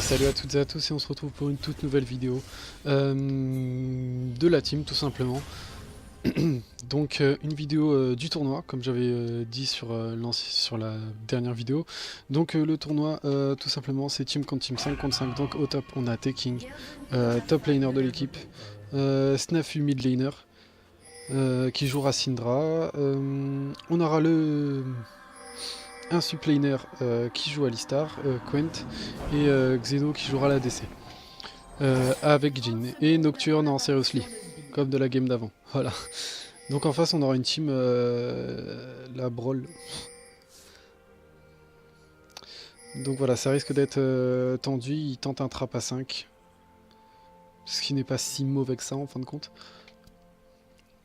salut à toutes et à tous et on se retrouve pour une toute nouvelle vidéo de la team tout simplement. Donc une vidéo du tournoi comme j'avais dit sur la dernière vidéo. Donc le tournoi tout simplement c'est team contre team 5 contre 5. Donc au top on a Taking, top laner de l'équipe, Snafu mid laner qui jouera Syndra. On aura un suplaner qui joue Alistar, Quent, et Xeno qui jouera la DC. Avec Jhin. Et Nocturne en Seriously, comme de la game d'avant. Voilà. Donc en face on aura une team, la Brawl. Donc voilà, ça risque d'être tendu, il tente un trap à 5. Ce qui n'est pas si mauvais que ça en fin de compte.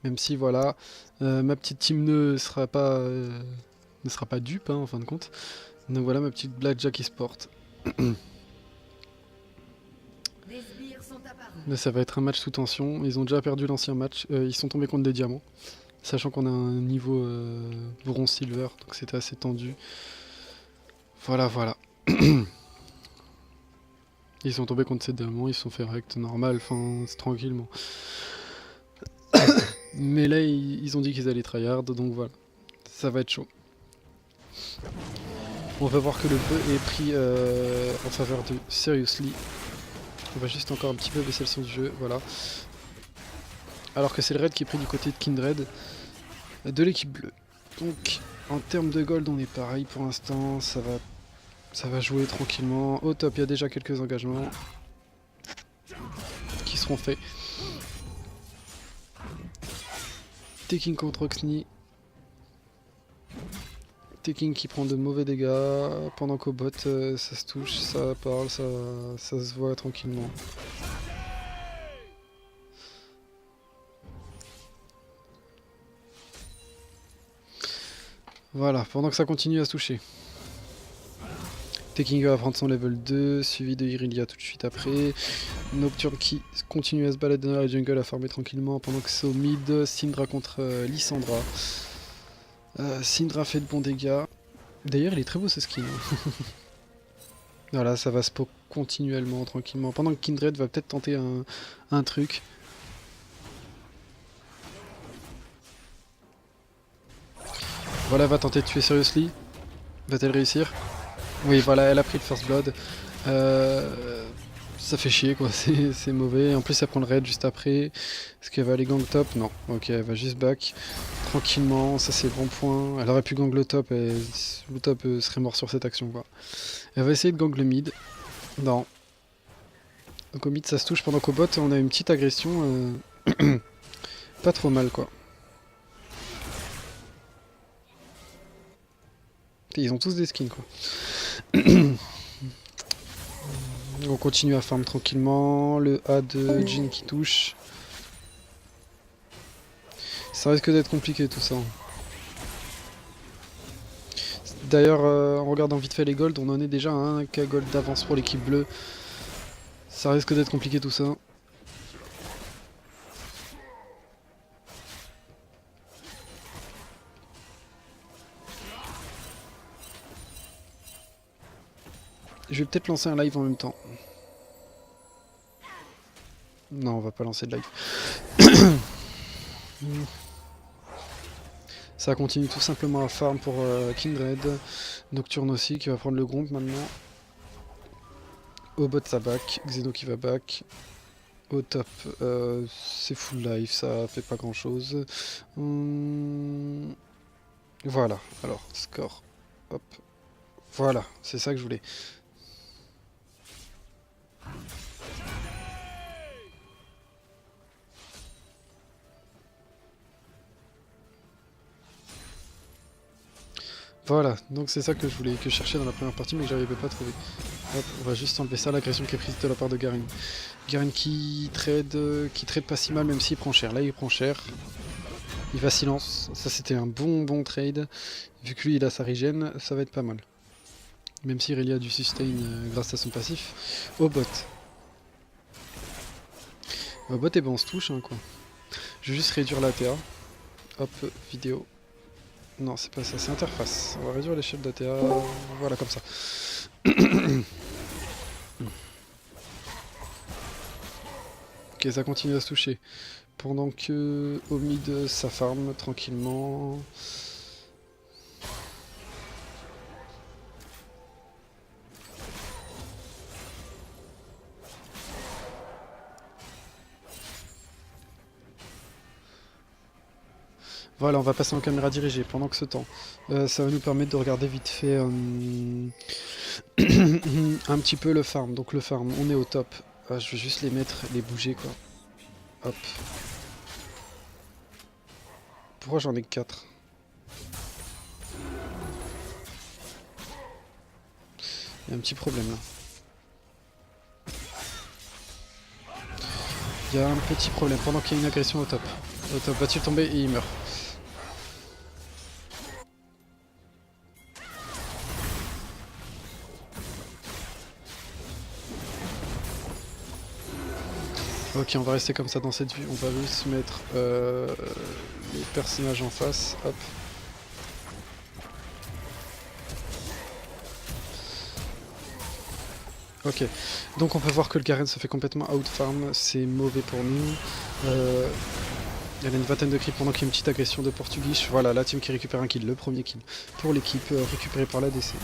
Même si voilà, ma petite team ne sera pas dupe hein, en fin de compte. Donc voilà ma petite Blackjack Esport. Là, ça va être un match sous tension. Ils ont déjà perdu l'ancien match. Ils sont tombés contre des diamants. Sachant qu'on a un niveau bronze silver. Donc c'était assez tendu. Voilà, voilà. Ils sont tombés contre ces diamants. Ils se sont fait rect normal. Enfin, c'est tranquillement. Mais là, ils ont dit qu'ils allaient tryhard. Donc voilà. Ça va être chaud. On va voir que le feu est pris en faveur de Seriously. On va juste encore un petit peu baisser le son du jeu, voilà. Alors que c'est le raid qui est pris du côté de Kindred, de l'équipe bleue. Donc, en termes de gold, on est pareil pour l'instant, ça va jouer tranquillement. Au top, il y a déjà quelques engagements qui seront faits. Taking contre Oxney. Taking qui prend de mauvais dégâts, pendant qu'au bot, ça se touche, ça parle, ça se voit tranquillement. Voilà, pendant que ça continue à se toucher. Taking va prendre son level 2, suivi de Irelia tout de suite après. Nocturne qui continue à se balader dans la jungle, à farmer tranquillement, pendant que c'est au mid, Syndra contre Lissandra. Syndra fait de bons dégâts. D'ailleurs, il est très beau ce skin. Voilà, ça va se poke continuellement, tranquillement. Pendant que Kindred va peut-être tenter un truc. Voilà, elle va tenter de tuer Seriously. Va-t-elle réussir? Oui, voilà, elle a pris le first blood. Ça fait chier quoi, c'est mauvais. En plus, elle prend le raid juste après. Est-ce qu'elle va aller gang top? Non. Ok, elle va juste back. Tranquillement, ça c'est le bon point. Elle aurait pu gang le top et le top serait mort sur cette action quoi. Elle va essayer de gang le mid. Non. Donc au mid ça se touche pendant qu'au bot on a une petite agression. Pas trop mal quoi. Ils ont tous des skins quoi. On continue à farm tranquillement. Le A de Jhin qui touche. Ça risque d'être compliqué tout ça. D'ailleurs, en regardant vite fait les golds, on en est déjà à 1K gold d'avance pour l'équipe bleue. Ça risque d'être compliqué tout ça. Je vais peut-être lancer un live en même temps. Non, on va pas lancer de live. Ça continue tout simplement à farm pour Kindred. Nocturne aussi qui va prendre le groupe maintenant. Au bot ça back, Xeno qui va back. Au top, c'est full life, ça fait pas grand chose. Voilà, alors, score. Hop. Voilà, c'est ça que je voulais. Voilà, donc c'est ça que je voulais, que je cherchais dans la première partie mais que j'arrivais pas à trouver. Hop, on va juste enlever ça, l'agression qui est prise de la part de Garen. Garen qui trade pas si mal même s'il prend cher. Là il prend cher. Il va silence, ça c'était un bon trade. Vu que lui il a sa régène, ça va être pas mal. Même si Irelia a du sustain grâce à son passif. Au bot. Au bot et ben on se touche hein, quoi. Je vais juste réduire la TA. Hop, vidéo. Non, c'est pas ça, c'est interface. On va réduire l'échelle d'ATA, voilà comme ça. Ok, ça continue à se toucher. Pendant que au mid, ça farm tranquillement. Voilà, on va passer en caméra dirigée pendant que ce temps. Ça va nous permettre de regarder vite fait un petit peu le farm. Donc le farm, on est au top. Je vais juste les mettre, les bouger quoi. Hop. Pourquoi j'en ai que 4? Il y a un petit problème là. Il y a un petit problème pendant qu'il y a une agression au top. Au top, va-t-il tomber et il meurt. Ok, on va rester comme ça dans cette vue. On va juste mettre les personnages en face. Hop. Ok, donc on peut voir que le Garen se fait complètement out-farm, c'est mauvais pour nous. Elle a une vingtaine de creeps pendant qu'il y a une petite agression de Portugis. Voilà, la team qui récupère un kill, le premier kill pour l'équipe, récupéré par l'ADC.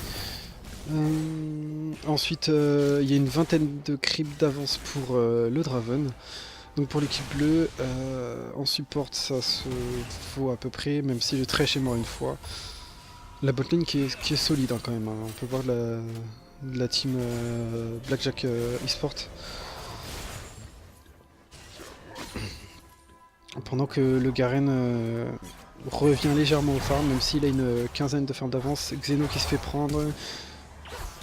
Ensuite, il y a une vingtaine de creeps d'avance pour le Draven. Donc pour l'équipe bleue, en support ça se vaut à peu près, même si le Thresh est mort une fois. La botlane qui est solide hein, quand même, hein. On peut voir la team Blackjack eSport. Pendant que le Garen revient légèrement au farm, même s'il a une quinzaine de farms d'avance. Xeno qui se fait prendre,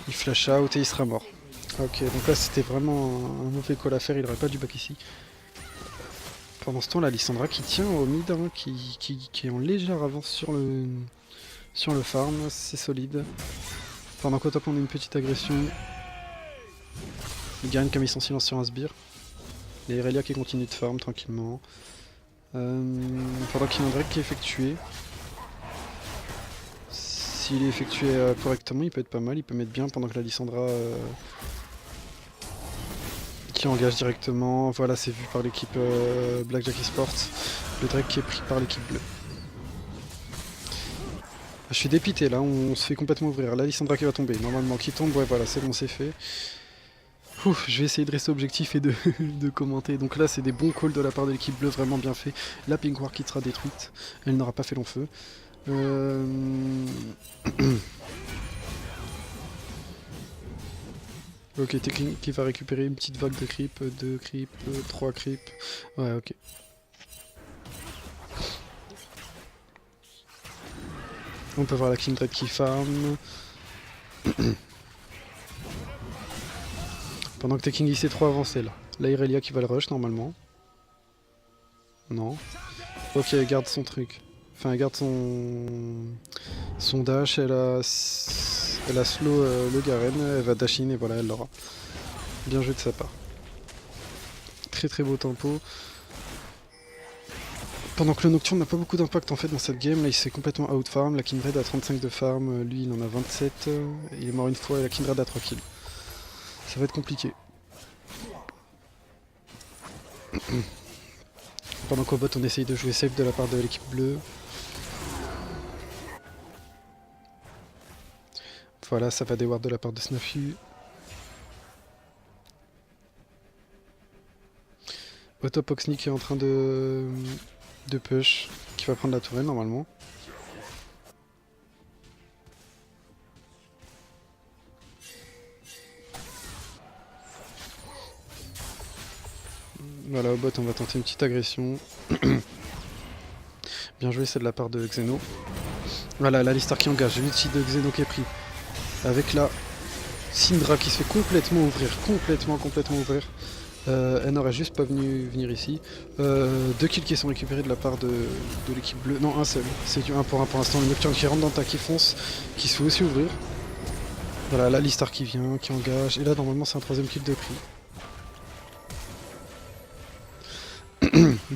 il flash out et il sera mort. Ok, donc là c'était vraiment un mauvais call à faire, il aurait pas dû back ici. Pendant ce temps, la Lissandra qui tient au mid, hein, qui est en légère avance sur le farm, c'est solide. Pendant qu'au top on a une petite agression. Le Garen qui a mis son silence sur un sbire. Il y a Irelia qui continue de farm tranquillement. Pendant qu'il y a un Drake qui est effectué. S'il est effectué correctement, il peut être pas mal, il peut mettre bien pendant que la Lissandra qui engage directement. Voilà, c'est vu par l'équipe Blackjack eSports. Le Drake qui est pris par l'équipe bleue. Je suis dépité là, on se fait complètement ouvrir. La Lissandra qui va tomber, normalement qui tombe, ouais voilà, c'est bon, c'est fait. Ouf, je vais essayer de rester objectif et de, de commenter. Donc là, c'est des bons calls de la part de l'équipe bleue, vraiment bien fait. La Pink Ward qui sera détruite, elle n'aura pas fait long feu. Ok, Technique qui va récupérer une petite vague de creep, 2 creep, 3 creep. Ouais, ok. On peut voir la Kindred qui farm. Pendant que Taking est trop avancé là. Là, Irelia qui va le rush normalement. Non. Ok, elle garde son truc. Enfin, elle garde son dash. Elle a slow le Garen. Elle va dash in et voilà, elle l'aura. Bien joué de sa part. Très très beau tempo. Pendant que le Nocturne n'a pas beaucoup d'impact en fait dans cette game, là il s'est complètement out farm. La Kindred a 35 de farm, lui il en a 27. Il est mort une fois et la Kindred a 3 kills. Ça va être compliqué. Pendant qu'au bot on essaye de jouer safe de la part de l'équipe bleue. Voilà, ça va déward de la part de Snafu. Au top Oxney qui est en train de push, qui va prendre la tourelle normalement. Voilà, au bot on va tenter une petite agression. Bien joué, c'est de la part de Xeno. Voilà, la Listar qui engage, l'ulti de Xeno qui est pris. Avec la Syndra qui se fait complètement ouvrir, complètement ouvrir. Elle n'aurait juste pas venir ici. 2 kills qui sont récupérés de la part de l'équipe bleue. Non, un seul. C'est du 1 pour 1 pour l'instant. Le Nocturne qui rentre dans le tas, qui fonce, qui se fait aussi ouvrir. Voilà, la Listar qui vient, qui engage. Et là, normalement, c'est un 3ème kill de prix.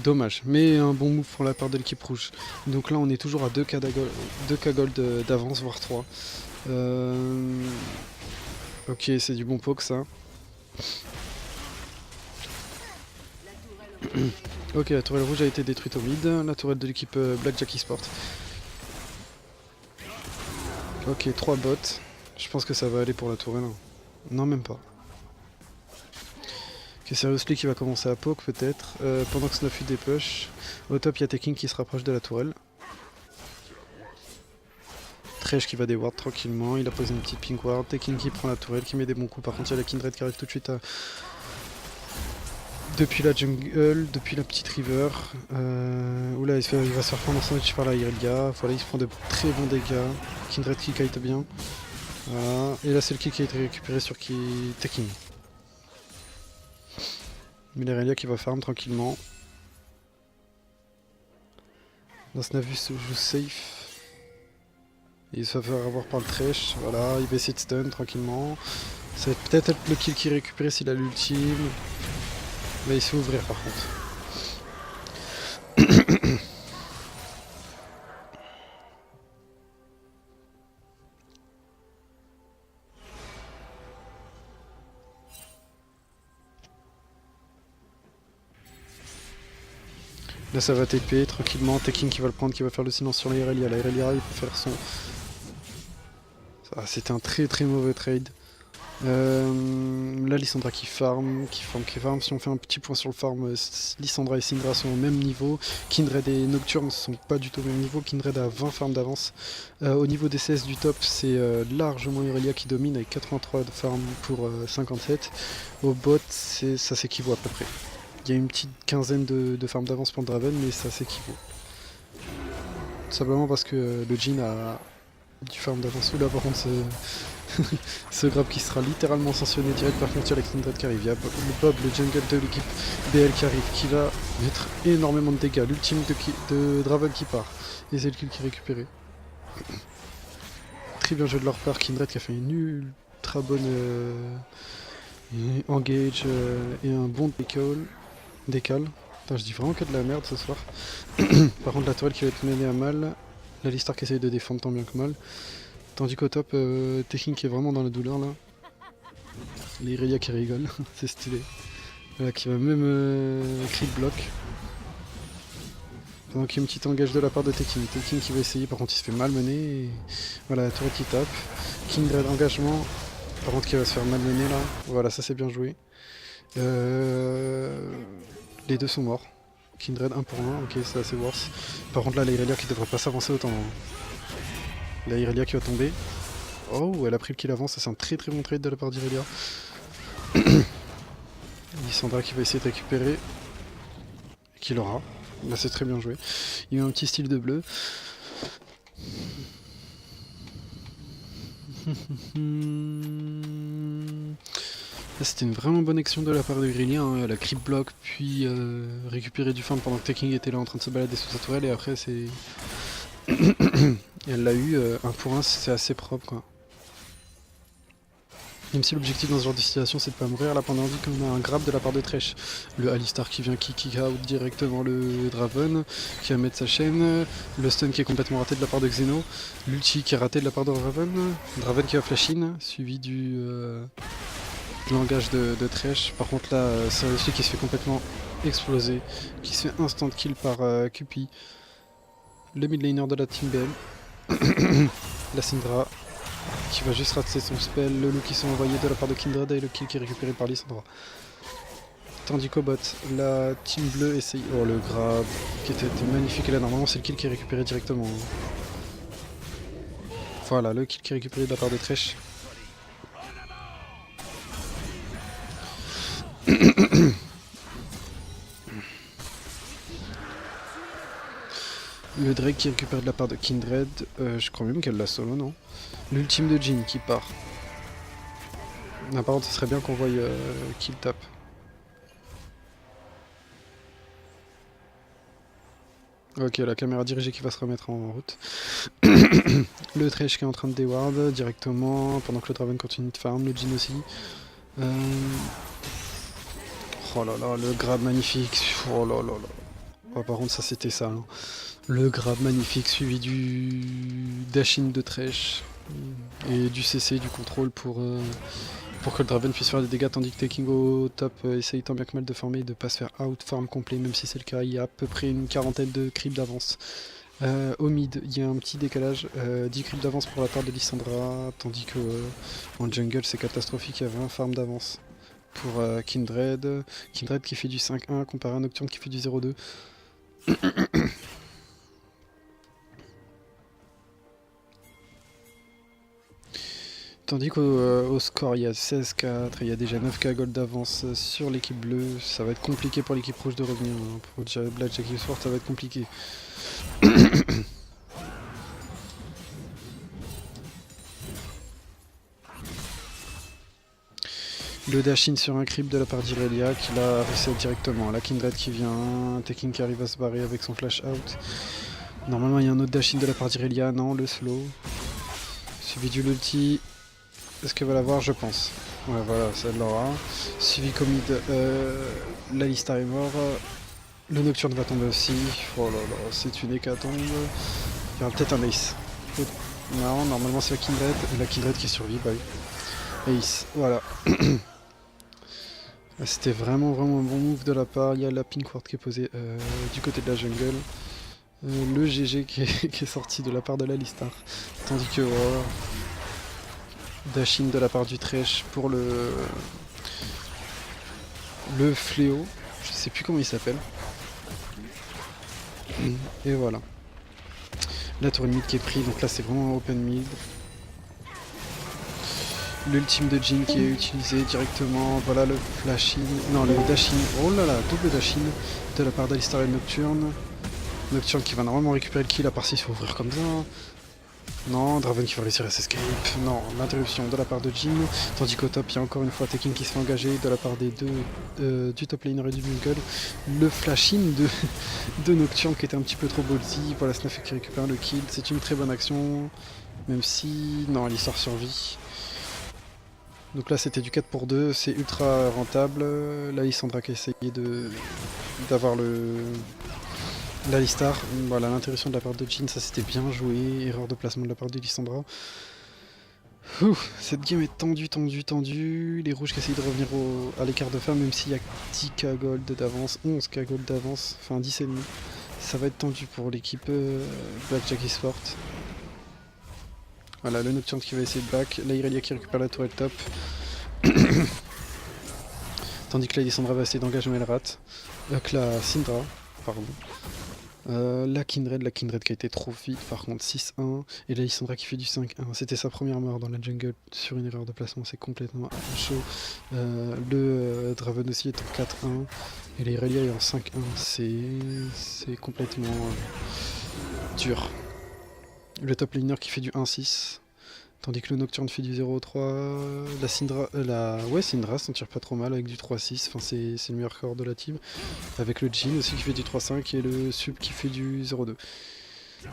Dommage, mais un bon move pour la part de l'équipe rouge. Donc là, on est toujours à 2k gold d'avance, voire 3. Ok, c'est du bon poke ça. Ok, la tourelle rouge a été détruite au mid, la tourelle de l'équipe Blackjack Esport. Ok, 3 bots. Je pense que ça va aller pour la tourelle. Non, même pas. Ok, Seriously qui va commencer à poke peut-être. Pendant que Snafu dépush. Au top, il y a Teking qui se rapproche de la tourelle. Thresh qui va des wards tranquillement. Il a posé une petite pink ward. Teking qui prend la tourelle, qui met des bons coups. Par contre, il y a la Kindred qui arrive tout de suite à... depuis la jungle, depuis la petite river. Oula, il va se faire prendre en sandwich par la Irelia. Voilà, il se prend de très bons dégâts. Kindred qui kite bien. Voilà. Et là, c'est le kill qui a été récupéré sur Teking. Mais l'Irelia qui va farm tranquillement. Dans Snavu se joue safe. Et il se va faire avoir par le Thresh. Voilà, il va essayer de stun tranquillement. Ça va peut-être être le kill qui est récupéré s'il a l'ultime. Mais il se fait ouvrir par contre. Là ça va TP tranquillement, Teking qui va le prendre, qui va faire le silence sur l'Irelia. La Irelia il peut faire son... C'était un très très mauvais trade. Là Lissandra qui farm. Si on fait un petit point sur le farm, Lissandra et Syndra sont au même niveau. Kindred et Nocturne ne sont pas du tout au même niveau. Kindred a 20 farms d'avance. Au niveau des CS du top, c'est largement Irelia qui domine avec 83 de farm pour 57. Au bot, ça s'équivaut à peu près. Il y a une petite quinzaine de farms d'avance pour Draven, mais ça s'équivaut. Tout simplement parce que le Jhin a du farm d'avance. Ou là par contre ce grab qui sera littéralement sanctionné direct par contre il y a la Kindred qui arrive. Il y a Bob, le jungle de l'équipe BL qui arrive, qui va mettre énormément de dégâts. L'ultime de Draven qui part. Et c'est le kill qui est récupéré. Très bien joué de leur part. Kindred qui a fait une ultra bonne engage et un bon décal. Putain, je dis vraiment que de la merde ce soir. Par contre la tourelle qui va être menée à mal. La Listar qui essaye de défendre tant bien que mal. Tandis qu'au top, Teking qui est vraiment dans la douleur là. L'Irelia qui rigole, c'est stylé. Voilà, qui va même crit bloc. Pendant qu'il y a une petite engage de la part de Teking. Teking qui va essayer, par contre il se fait malmener. Et... voilà, la tourelle qui tape. Kindred engagement. Par contre qui va se faire malmener là. Voilà, ça c'est bien joué. Les deux sont morts. Kindred 1 pour 1, ok c'est assez worse. Par contre là l'Irelia qui devrait pas s'avancer autant. La Irelia qui va tomber. Oh, elle a pris le kill avant, ça c'est un très très bon trade de la part d'Irelia. Lissandra qui va essayer de récupérer. Et qui l'aura. Là c'est très bien joué. Il y a un petit style de bleu. C'était une vraiment bonne action de la part de Irelia. Hein. Elle a creep block, puis récupéré du farm pendant que Teking était là en train de se balader sous sa tourelle. Et après c'est... elle l'a eu, 1 pour 1, c'est assez propre quoi. Même si l'objectif dans ce genre de situation c'est de pas mourir, là pendant dit qu'on a un grab de la part de Thresh. Le Alistar qui vient kick out directement le Draven, qui va mettre sa chaîne, le stun qui est complètement raté de la part de Xeno, l'ulti qui est raté de la part de Draven, Draven qui va flash in, suivi du langage de Thresh. Par contre là, c'est celui qui se fait complètement exploser, qui se fait instant kill par Cupi, le mid laner de la team BL. La Syndra qui va juste rater son spell, le loup qui sont envoyés de la part de Kindred et le kill qui est récupéré par Lissandra. Tandis qu'au bot, la team bleue essaye... oh le grab qui était magnifique et là normalement c'est le kill qui est récupéré directement. Voilà, le kill qui est récupéré de la part de Thresh. Le Drake qui récupère de la part de Kindred, je crois même qu'elle l'a solo, non? L'ultime de Jhin qui part. Par contre, ce serait bien qu'on voie qu'il tape. Ok, la caméra dirigée qui va se remettre en route. Le Thresh qui est en train de déward directement, pendant que le Draven continue de farm, le Jhin aussi. Oh là là, le grab magnifique. Oh là là là. Oh, par contre, ça c'était ça. Hein. Le grab magnifique suivi du dash-in de Thresh et du CC, du contrôle pour pour que le Draven puisse faire des dégâts, tandis que Taking au top essaye tant bien que mal de farmer et de pas se faire out farm complet, même si c'est le cas. Il y a à peu près une quarantaine de creeps d'avance. Au mid, il y a un petit décalage, 10 creeps d'avance pour la part de Lissandra, tandis que en jungle c'est catastrophique, il y a 20 farms d'avance pour Kindred. Kindred qui fait du 5-1 comparé à Nocturne qui fait du 0-2. Tandis qu'au score il y a 16-4 et il y a déjà 9k gold d'avance sur l'équipe bleue. Ça va être compliqué pour l'équipe rouge de revenir, hein. Pour Blackjack Esports ça va être compliqué. Le dash-in sur un creep de la part d'Irelia qui l'a reset directement. La Kindred qui vient, Taking qui arrive à se barrer avec son flash out. Normalement il y a un autre dash-in de la part d'Irelia, non, le slow. Suivi du ulti. Est-ce qu'elle va l'avoir? Je pense. Ouais, voilà, ça l'aura. Suivi comme la Lista est mort. Le Nocturne va tomber aussi. Oh là là, c'est une hécatombe. Il y aura peut-être un Ace. Non, normalement c'est la Kindred. La Kindred qui survit, bah oui. Ace, voilà. C'était vraiment un bon move de la part. Il y a la pink ward qui est posée du côté de la jungle. Le GG qui est sorti de la part de la Listar. Tandis que Dashin de la part du Thresh pour le fléau. Je sais plus comment il s'appelle. Et voilà. La tour mid qui est prise, donc là c'est vraiment un open mid. L'ultime de Jhin qui est utilisé directement, voilà le flash in, non le dash in, oh là là, double dash in de la part d'Alistar et Nocturne. Nocturne qui va normalement récupérer le kill à part s'il se fait ouvrir comme ça. Non, Draven qui va réussir à s'escape. Non, l'interruption de la part de Jhin. Tandis qu'au top, il y a encore une fois Taking qui se fait engager de la part des deux du top laner et du jungle. Le flash-in de Nocturne qui était un petit peu trop ballsy. Voilà, Snafu qui récupère le kill. C'est une très bonne action. Même si... Non, l'histoire survit. Donc là, c'était du 4 pour 2. C'est ultra rentable. Là, Lissandra qui a essayé d'avoir la Listar, voilà, l'interruption de la part de Jhin, ça c'était bien joué, erreur de placement de la part de Lissandra. Cette game est tendue, les rouges qui essayent de revenir à l'écart de fin, même s'il y a 10k gold d'avance, 11k gold d'avance, enfin 10 et demi. Ça va être tendu pour l'équipe Blackjack Esports. Voilà, le Nocturne qui va essayer de back, la Irelia qui récupère la tourelle top. Tandis que la Lissandra va essayer d'engager Melrat, que la Syndra, pardon. La Kindred qui a été trop vite par contre 6-1 et la Lissandra qui fait du 5-1. C'était sa première mort dans la jungle sur une erreur de placement, c'est complètement chaud. Le Draven aussi est en 4-1 et la Irelia est en 5-1, c'est complètement dur. Le top laner qui fait du 1-6. Tandis que le Nocturne fait du 0-3, la Syndra, Syndra s'en tire pas trop mal avec du 3-6, enfin c'est le meilleur corps de la team. Avec le Jhin aussi qui fait du 3-5 et le Sub qui fait du 0-2.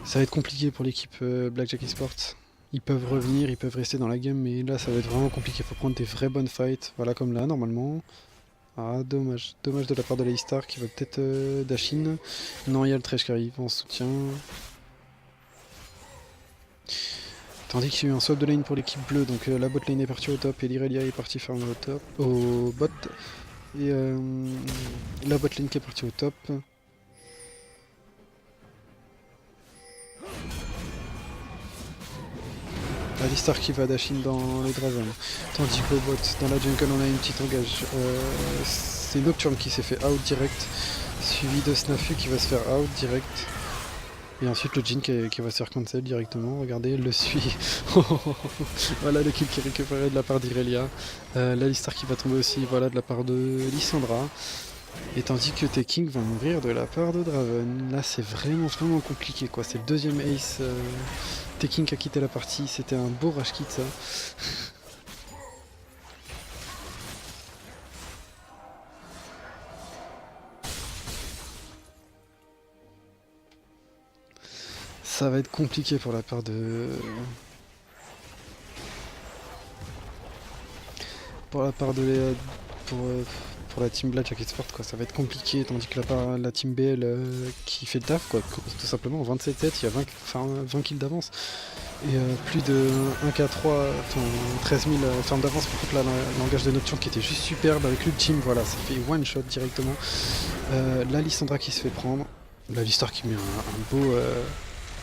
Ça va être compliqué pour l'équipe Blackjack Esports. Ils peuvent revenir, ils peuvent rester dans la game, mais là ça va être vraiment compliqué, il faut prendre des vraies bonnes fights, voilà comme là normalement. Ah dommage de la part de la Star qui va peut-être Dashin. Non, il y a le Thresh qui arrive en soutien. Tandis qu'il y a eu un swap de lane pour l'équipe bleue, donc la bot lane est partie au top et l'Irelia est partie farmer au bot. Et la bot lane qui est partie au top. Alistar qui va dash in dans les Draven. Tandis qu'au bot, dans la jungle, on a une petite engage. C'est Nocturne qui s'est fait out direct, suivi de Snafu qui va se faire out direct. Et ensuite le Jhin qui va se faire cancel directement, regardez, elle le suit. Voilà le kill qui est récupéré de la part d'Irelia. L'Alistar qui va tomber aussi, voilà, de la part de Lissandra. Et tandis que Taking va mourir de la part de Draven. Là c'est vraiment compliqué quoi, c'est le deuxième ace. Taking qui a quitté la partie, c'était un beau rage kit ça. Ça va être compliqué pour la part de... pour la team Blackjack Esport, quoi. Ça va être compliqué, tandis que la team BL qui fait le taf, quoi. Tout simplement, 27-7, il y a 20 kills d'avance. Et plus de 1k3, enfin 13 000 fermes d'avance. Par contre, là, le langage de Nocturne qui était juste superbe avec l'ultime, voilà, ça fait one shot directement. La Lissandra qui se fait prendre. La Listar qui met un beau.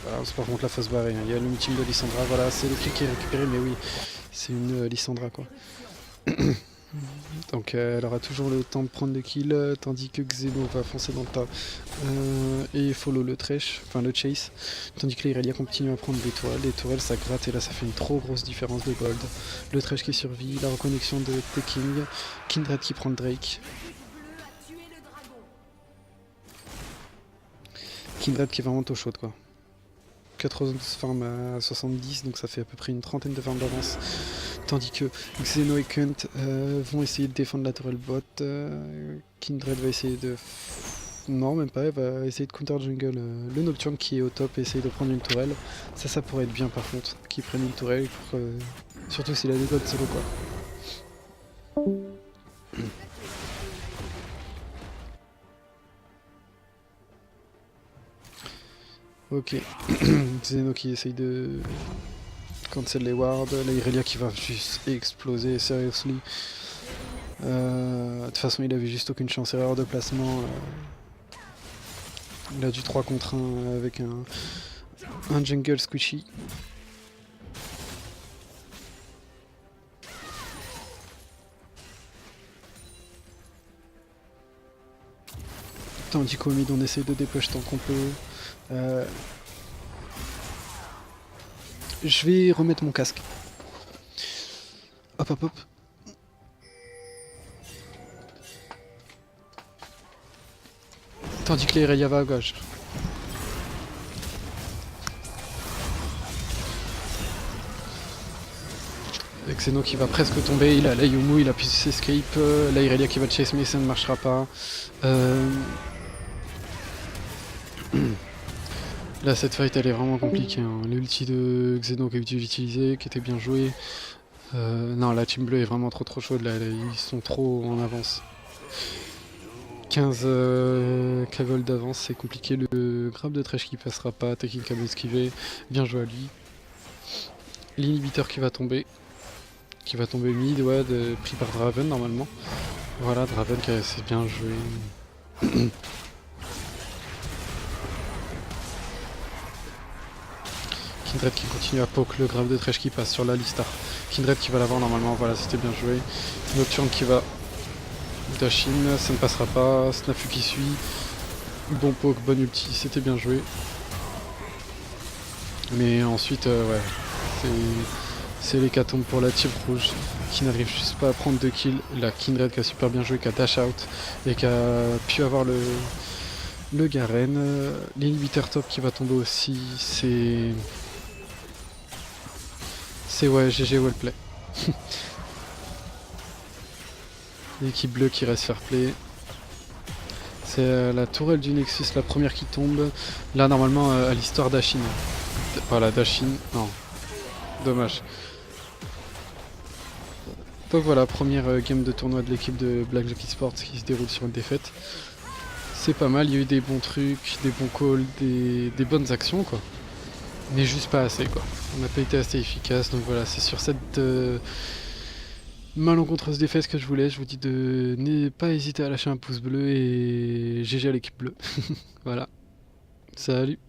Voilà, c'est par contre la fausse barrée, hein. Il y a l'ultime de Lissandra, voilà, c'est le clic qui est récupéré, mais oui, c'est une Lissandra, quoi. Donc elle aura toujours le temps de prendre le kill, tandis que Xeno va foncer dans le tas et follow le trash, enfin le chase, tandis que l'Irelia continue à prendre les tourelles ça gratte et là ça fait une trop grosse différence de gold. Le trash qui survit, la reconnexion de Taking, Kindred qui prend le Drake. Kindred qui est vraiment au chaud, quoi. 80 farms à 70, donc ça fait à peu près une trentaine de farms d'avance. Tandis que Xeno et Kunt vont essayer de défendre la tourelle bot. Kindred va essayer de... Non, même pas, elle va essayer de counter jungle le Nocturne qui est au top et essayer de prendre une tourelle. Ça pourrait être bien par contre, qu'ils prennent une tourelle, pour, surtout s'il a des bots solo, quoi. Ok, Xeno qui essaye de cancel les wards, la Irelia qui va juste exploser, seriously. De toute façon il avait juste aucune chance, erreur de placement. Il a du 3 contre 1 avec un jungle squishy. Tandis qu'au mid on essaye de dépush tant qu'on peut. Je vais remettre mon casque. Hop hop hop. Tandis que l'Irelia va à gauche. Xeno qui va presque tomber, il a la Yumu, il a pu s'escape, la Irelia qui va chase mais ça ne marchera pas. Là cette fight elle est vraiment compliquée, hein. L'ulti de Xeno qui a utilisé, qui était bien joué. Non, la team bleue est vraiment trop chaude là, ils sont trop en avance. 15 K-gold d'avance, c'est compliqué. Le grab de trash qui passera pas, Taking qui a esquivé, bien joué à lui. L'inhibiteur qui va tomber mid, ouais, pris par Draven normalement. Voilà, Draven qui a assez bien joué. Kindred qui continue à poke le grab de trash qui passe sur la Listar. Kindred qui va l'avoir normalement, voilà, c'était bien joué. Nocturne qui va dash in, ça ne passera pas. Snafu qui suit. Bon poke, bon ulti, c'était bien joué. Mais ensuite, ouais, c'est l'hécatombe pour la team rouge qui n'arrive juste pas à prendre 2 kills. La Kindred qui a super bien joué, qui a dash out et qui a pu avoir le Garen. L'inhibiteur top qui va tomber aussi, c'est ouais, GG well play. L'équipe bleue qui reste fair play. C'est la tourelle du Nexus, la première qui tombe. Là normalement à l'histoire d'Ashin. Voilà, Dashin, non. Dommage. Donc voilà, première game de tournoi de l'équipe de Blackjack Esports qui se déroule sur une défaite. C'est pas mal, il y a eu des bons trucs, des bons calls, des bonnes actions, quoi. Mais juste pas assez, quoi. On n'a pas été assez efficace, donc voilà, c'est sur cette malencontreuse défaite que je vous laisse. Je vous dis de ne pas hésiter à lâcher un pouce bleu et GG à l'équipe bleue. Voilà. Salut.